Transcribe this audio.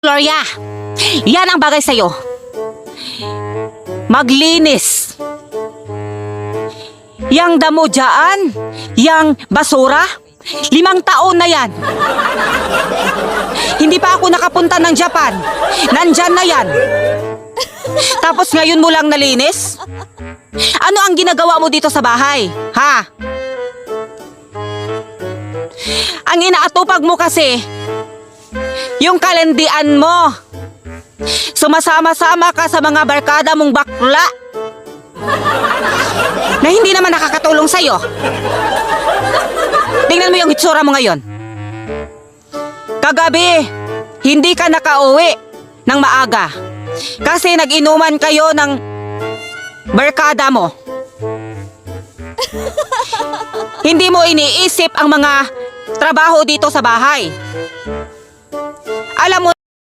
Gloria, yan ang bagay sa'yo. Maglinis. Yang damo dyan, yang basura, 5 taon na yan. Hindi pa ako nakapunta ng Japan. Nandyan na yan. Tapos ngayon mo lang nalinis? Ano ang ginagawa mo dito sa bahay? Ha? Ang inaatupag mo kasi, yung kalendian mo. Sumasama-sama ka sa mga barkada mong bakla na hindi naman nakakatulong sa'yo. Tingnan mo yung itsura mo ngayon. Kagabi, hindi ka nakauwi ng maaga kasi nag-inuman kayo ng barkada mo. Hindi mo iniisip ang mga trabaho dito sa bahay. Alam mo